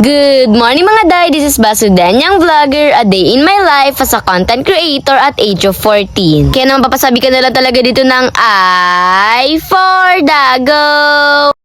Good morning mga day, this is Basudanyang Vlogger, a day in my life as a content creator at age of 14. Kaya naman papasabi ka na lang talaga dito ng I for Dago!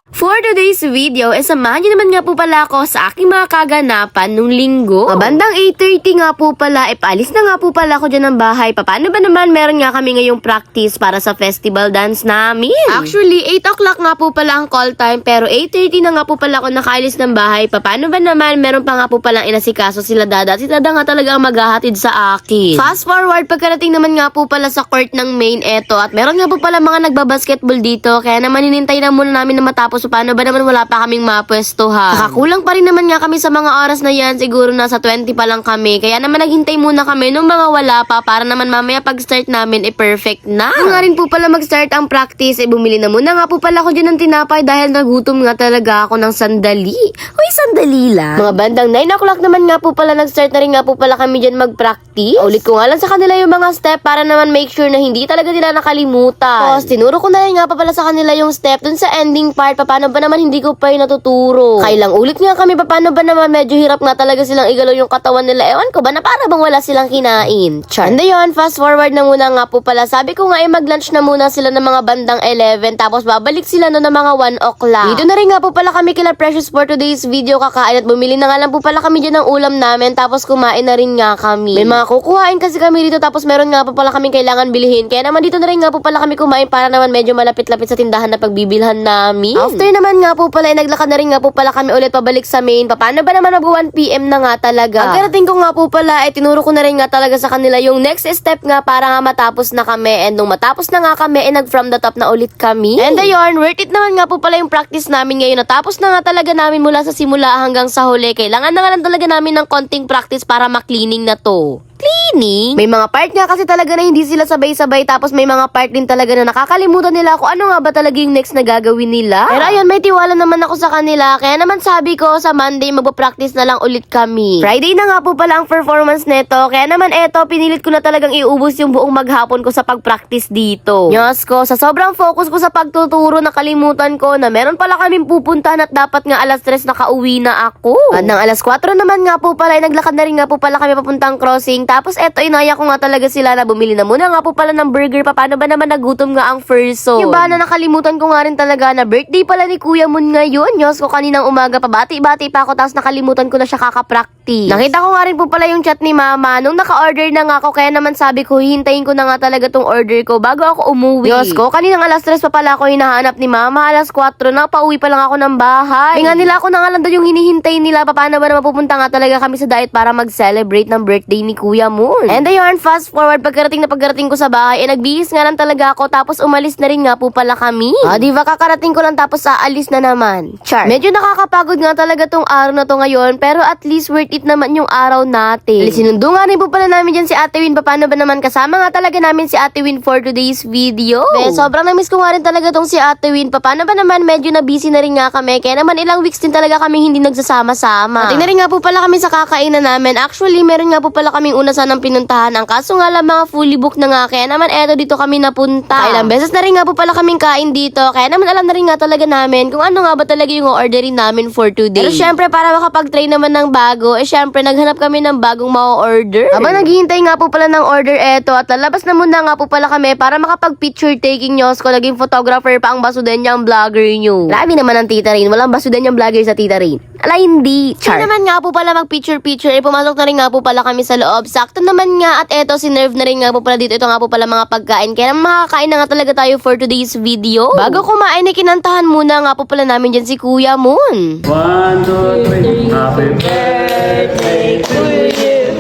For today's video, samahan niyo naman nga po pala ako sa aking mga kaganapan nung linggo. Bandang 8:30 nga po pala, paalis na nga po pala ako dyan ng bahay. Paano ba naman meron nga kami ngayong practice para sa festival dance namin? Actually, 8 o'clock nga po pala ang call time, pero 8:30 na nga po pala ako nakaalis ng bahay. Paano ba naman meron pa nga po palang inasikaso sila Dada? Si Dada nga talaga ang maghahatid sa akin. Fast forward, pagkarating naman nga po pala sa court ng main eto, at meron nga po pala mga nagbabasketball dito, kaya naman hinintay na muna namin na matapos. Paano ba naman wala pa kaming mapwestuhan? Nakakulang pa rin naman nga kami sa mga oras na yan. Siguro nasa 20 pa lang kami. Kaya naman naghintay muna kami nung mga wala pa para naman mamaya pag-start namin perfect na. Kung nga rin po pala mag-start ang practice, bumili na muna nga po pala ako dyan ng tinapay dahil nagutom nga talaga ako ng sandali. Uy, sandali lang. Mga bandang 9 o'clock naman nga po pala nag-start na rin nga po pala kami dyan mag-practice. Ulit ko nga lang sa kanila yung mga step para naman make sure na hindi talaga nila nakalimutan. Tapos tinuro ko na rin nga pa pala sa kanila yung step dun sa ending part. Paano ba naman hindi ko pa yung natuturo? Kailang ulit nga kami, paano ba naman medyo hirap nga talaga silang igalaw yung katawan nila. Ewan ko ba na para bang wala silang kinain? Char. And yun, fast forward na muna nga po pala. Sabi ko nga mag-lunch na muna sila ng mga bandang 11, tapos babalik sila no ng mga 1 o'clock. Dito na rin nga po pala kami kila Precious for today's video kakain, at bumili na nga lang po pala kami dyan ng ulam namin, tapos kumain na rin nga kami. May mga kukuhain kasi kami dito, tapos meron nga po pala kami kailangan bilhin. Kaya naman dito na rin nga po pala kami kumain para naman medyo malapit-lapit sa tindahan na pagbibilhan namin. After naman nga po pala, naglakad na rin nga po pala kami ulit pabalik sa main. Paano ba naman mag 1 PM na nga talaga? Pagkarating ko nga po pala, tinuro ko na rin nga talaga sa kanila yung next step nga para nga matapos na kami. And nung matapos na nga kami, nag from the top na ulit kami. And ayun, worth it naman nga po pala yung practice namin ngayon. Natapos na nga talaga namin mula sa simula hanggang sa huli. Kailangan na nga lang talaga namin ng konting practice para ma-cleaning na to. Cleaning? May mga part nga kasi talaga na hindi sila sabay-sabay, tapos may mga part din talaga na nakakalimutan nila kung ano nga ba talaga yung next na gagawin nila. Pero ayun, may tiwala naman ako sa kanila, kaya naman sabi ko sa Monday magpa-practice na lang ulit kami. Friday na nga po pala ang performance neto, kaya naman eto, pinilit ko na talagang iubos yung buong maghapon ko sa pag-practice dito. Diyos ko, sa sobrang focus ko sa pagtuturo, nakalimutan ko na meron pala kaming pupuntahan at dapat nga alas 3 nakauwi na ako. At ng alas 4 naman nga po pala, naglakad na rin nga po pala kami papuntang crossing. Tapos eto, inaya ko nga talaga sila na bumili na muna nga po pala ng burger. Paano ba naman nagutom nga ang first zone? Yung ba na nakalimutan ko nga rin talaga na birthday pala ni Kuya Moon ngayon. Diyos ko, kaninang umaga pa bati-bati pa ako, tapos nakalimutan ko na siya kaka-practice. Nakita ko nga rin po pala yung chat ni Mama nung naka-order na nga ako, kaya naman sabi ko hihintayin ko na nga talaga tong order ko bago ako umuwi. Diyos ko, kaninang alas 3 pa pala ako hinahanap ni Mama. Alas 4 na, pauwi pa lang ako ng bahay. Nga nila ako na nga lang doon yung hinihintay nila. Paano ba naman pupunta nga talaga kami sa diet para mag-celebrate ng birthday ni Kuya Moon. And ayun, fast forward, pagkarating ko sa bahay, nagbihis nga lang talaga ako, tapos umalis na rin nga po pala kami. Diba, kakarating ko lang tapos aalis na naman. Char. Medyo nakakapagod nga talaga tong araw na to ngayon, pero at least worth it naman yung araw natin. Sinundo nga rin po pala namin dyan si Ate Win. Paano ba naman kasama nga talaga namin si Ate Win for today's video. Sobrang na-miss ko nga rin talaga tong si Ate Win. Paano ba naman medyo na busy na rin nga kami, kaya naman ilang weeks din talaga kami hindi nagsasama-sama. Ating na rin nga po pala kami sa kakainan namin. Actually, meron nga po pala kaming una sanang pinuntahan. Ang kaso nga lang mga fully booked na nga, kaya naman eto dito kami napunta. Ilang beses na rin nga po pala kaming kain dito, kaya naman alam na rin nga talaga namin kung ano nga ba talaga yung orderin namin for today. Pero syempre, para makapag-try naman ng bago, syempre naghanap kami ng bagong ma-order. Habang naghihintay nga po pala ng order eto, at lalabas na muna nga po pala kami para makapag-picture taking news ko. Naging photographer pa ang Basudanyang Vlogger nyo. Grabe naman ang Tita Rain, walang Basudanyang Vlogger sa Tita Rain. Ala, hindi. Char. Kaya naman nga po pala mag-picture-picture, pumasok na rin nga po pala kami sa loob. Sakto naman nga, at eto, sinerve na rin nga po pala dito. Ito nga po pala mga pagkain. Kaya naman makakain na nga talaga tayo for today's video. Bago kumain, kinantahan muna nga po pala namin dyan si Kuya Moon. 1, 2, 3. Happy birthday to you.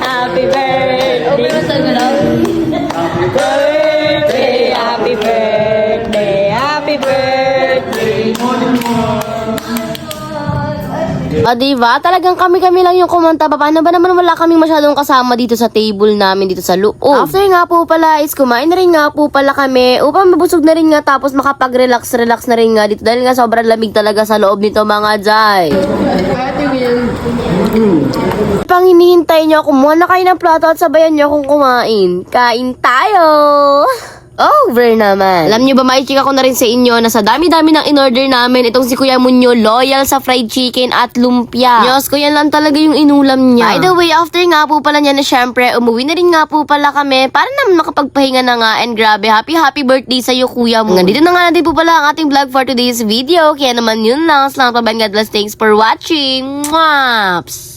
Happy birthday. Happy birthday. Happy birthday. Happy birthday. Diba? Talagang kami-kami lang yung kumanta. Paano ba naman wala kaming masyadong kasama dito sa table namin dito sa loob? After nga po pala is kumain na rin nga po pala kami upang mabusog na rin nga, tapos makapag-relax na rin nga dito dahil nga sobrang lamig talaga sa loob nito mga jay. Pang hinihintay nyo, kumuha na kayo ng plato at sabayan nyo akong kumain. Kain tayo! over naman. Alam nyo ba, maichika ko na rin sa inyo na sa dami-dami ng in-order namin, itong si Kuya Munyo, loyal sa fried chicken at lumpia. Diyos ko, yan lang talaga yung inulam niya. By the way, after nga po pala niya na syempre, umuwi na rin nga po pala kami para naman makapagpahinga na nga. And grabe, happy birthday sa'yo, Kuya Mo. Nandito na nga natin po pala ang ating vlog for today's video. Kaya naman yun lang. Salamat pa, God bless. Thanks for watching. Mwaps!